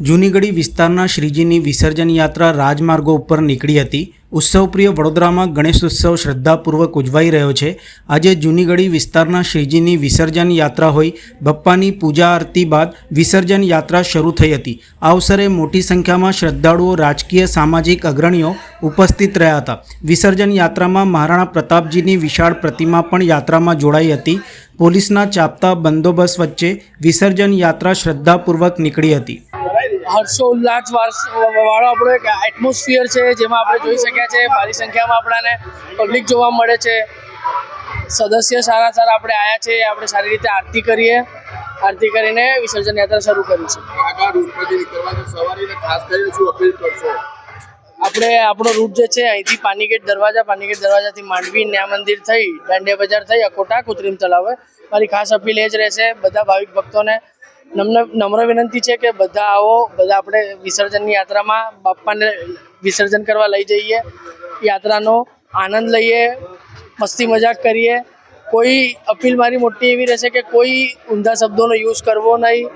જૂનીગઢી વિસ્તારના શ્રીજીની વિસર્જન યાત્રા રાજમાર્ગો ઉપર નીકળી હતી। ઉત્સવપ્રિય વડોદરામાં ગણેશોત્સવ શ્રદ્ધાપૂર્વક ઉજવાઈ રહ્યો છે। આજે જૂનીગઢી વિસ્તારના શ્રીજીની વિસર્જન યાત્રા હોઈ બપ્પાની પૂજા આરતી બાદ વિસર્જન યાત્રા શરૂ થઈ હતી। આ અવસરે મોટી સંખ્યામાં શ્રદ્ધાળુઓ, રાજકીય સામાજિક અગ્રણીઓ ઉપસ્થિત રહ્યા હતા। વિસર્જન યાત્રામાં મહારાણા પ્રતાપજીની વિશાળ પ્રતિમા પણ યાત્રામાં જોડાઈ હતી। પોલીસના ચાપતા બંદોબસ્ત વચ્ચે વિસર્જન યાત્રા શ્રદ્ધાપૂર્વક નીકળી હતી। હર્ષોલ્લાસ વાળો આપણો એક એટમોસ્ફિયર છે, જેમાં આપણે જોઈ શક્યા છે ભારી સંખ્યામાં આપણાને પબ્લિક જોવા મળે છે। સદસ્ય સારા આપણે આવ્યા છે। આપણે સારી રીતે આરતી કરીને વિસર્જન યાત્રા શરૂ કરી છે। આપણે આપણો રૂટ જે છે અહીંથી પાનીગેટ દરવાજાથી માંડવી, ન્યા મંદિર થઈ, દાંડિયા બજાર થઈ, અકોટા, કૃત્રિમ તળાવ। મારી ખાસ અપીલ એ જ રહેશે બધા ભાવિક ભક્તોને, નમ્ર વિનંતી છે કે બધા આવો, બધા આપણે વિસર્જનની યાત્રામાં બાપ્પાને વિસર્જન કરવા લઈ જઈએ, યાત્રાનો આનંદ લઈએ, મસ્તી મજાક કરીએ। કોઈ અપીલ મારી મોટી એવી રહેશે કે કોઈ ઊંધા શબ્દોનો યુઝ કરવો નહીં,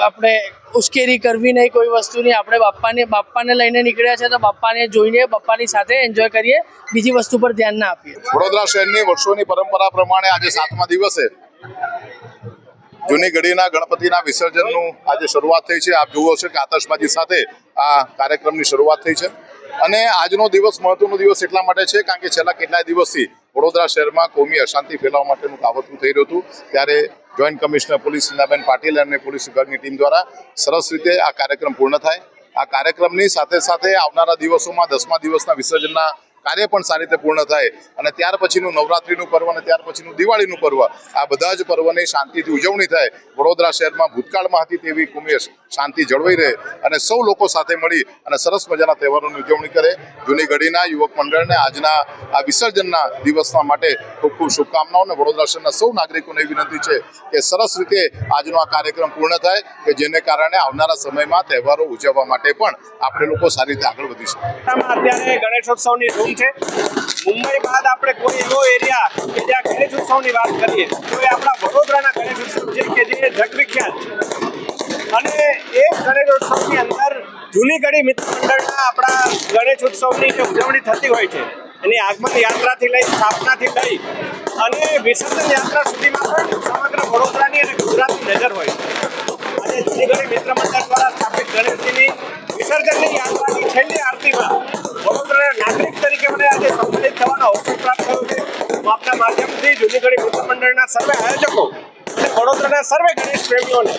આપણે ઉશ્કેરી કરવી નહીં કોઈ વસ્તુની। આપણે બાપ્પાને લઈને નીકળ્યા છે તો બાપ્પાને જોઈને બાપ્પાની સાથે એન્જોય કરીએ, બીજી વસ્તુ પર ધ્યાન ના આપીએ। વડોદરા શહેરની વર્ષોની પરંપરા પ્રમાણે આજે 7મા દિવસે જૂનીગઢીના ગણપતિના વિસર્જનનું આજે શરૂઆત થઈ છે। આપ જુઓ છો કે આતશબાજી સાથે આ કાર્યક્રમની શરૂઆત થઈ છે અને આજનો દિવસ મહત્વનો દિવસ એટલા માટે છે કારણ કે છેલ્લા કેટલાય દિવસથી વડોદરા શહેરમાં કોમી અશાંતિ ફેલાવવા માટેનું કાવતરું થઈ રહ્યું હતું, ત્યારે જોઈન્ટ કમિશનર પોલીસ હિનાબેન પાટીલ અને પોલીસ વિભાગની ટીમ દ્વારા સરસ રીતે આ કાર્યક્રમ પૂર્ણ થાય। આ કાર્યક્રમની સાથે સાથે આવનારા દિવસોમાં 10મા દિવસના વિસર્જનના કાર્ય પણ સારી રીતે પૂર્ણ થાય અને ત્યાર પછીનું નવરાત્રિનું પર્વ અને ત્યાર પછીનું દિવાળીનું પર્વ, આ બધા જ પર્વની શાંતિથી ઉજવણી થાય। વડોદરા શહેરમાં ભૂતકાળમાં હતી તેવી કોમી શાંતિ જળવાઈ રહે અને સૌ લોકો સાથે મળી અને સરસ મજાના તહેવારોની ઉજવણી કરે। જૂનીગઢીના યુવક મંડળને આજના આ વિસર્જનના દિવસના માટે ખૂબ ખૂબ શુભકામનાઓ અને વડોદરા શહેરના સૌ નાગરિકોને વિનંતી છે કે સરસ રીતે આજનો આ કાર્યક્રમ પૂર્ણ થાય કે જેને કારણે આવનારા સમયમાં તહેવારો ઉજવવા માટે પણ આપણે લોકો સારી રીતે આગળ વધી શકીએ। અત્યારે ગણેશોત્સવની ધૂમ છે। મુંબઈ બાદ આપણે કોઈ એવો એરિયા કે જ્યાં ગણેશોત્સવની વાત કરીએ તો એ આપણા વડોદરાના ગણેશોત્સવ છે કે જે જગવિખ્યાત છે અને એ ગણેશોત્સવની અંદર જૂનીગઢી મિત્ર મંડળના આપણા ગણેશોત્સવની જે ઉજવણી થતી હોય છે એની આગમન યાત્રાથી લઈ, સ્થાપનાથી લઈ અને વિસર્જન યાત્રા સુધીમાં પણ સમગ્ર વડોદરાની અને ગુજરાતની નજર હોય છે। આજે જૂનીગઢી મિત્ર મંડળ દ્વારા સ્થાપિત ગણેશજીની વિસર્જનની યાત્રાની છેલ્લી આરતીમાં વડોદરાના નાગરિક તરીકે મને આજે સંબંધિત થવાનો અવસર પ્રાપ્ત થયો છે। હું આપના માધ્યમથી જૂનીગઢી મિત્ર મંડળના સર્વે આયોજકો અને વડોદરાના સર્વે ગણેશ પ્રેમીઓને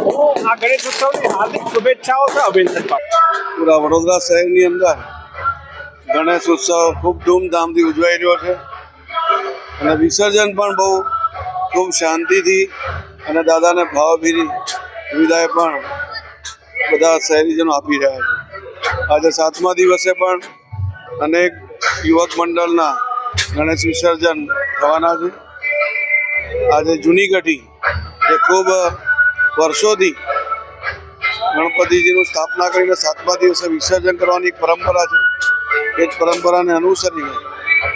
હું આ ગણેશ ઉત્સવની હાર્દિક શુભેચ્છાઓ અને અભિનંદન પાઠવું। પૂરા વડોદરા શહેરની અંદર ગણેશ ઉત્સવ ખૂબ ધૂમધામથી ઉજવાઈ રહ્યો છે અને વિસર્જન પણ બહુ ખૂબ શાંતિથી અને દાદાને ભાવભીની વિદાય પણ બધા શહેરીજનો આપી રહ્યા છે। આજે 7મા દિવસે પણ અનેક યુવક મંડળના ગણેશ વિસર્જન થવાના છે। આજે જૂનીગઢી જે ખૂબ વર્ષોથી ગણપતિજીનું સ્થાપના કરીને 7મા દિવસે વિસર્જન કરવાની એક પરંપરા છે, એ જ પરંપરાને અનુસરીને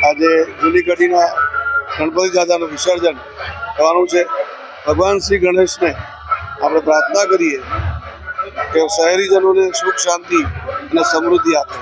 આજે જૂનીગઢીના ગણપતિ દાદાનું વિસર્જન થવાનું છે। ભગવાન શ્રી ગણેશને આપણે પ્રાર્થના કરીએ કે શહેરીજનોને સુખ, શાંતિ અને સમૃદ્ધિ આપે।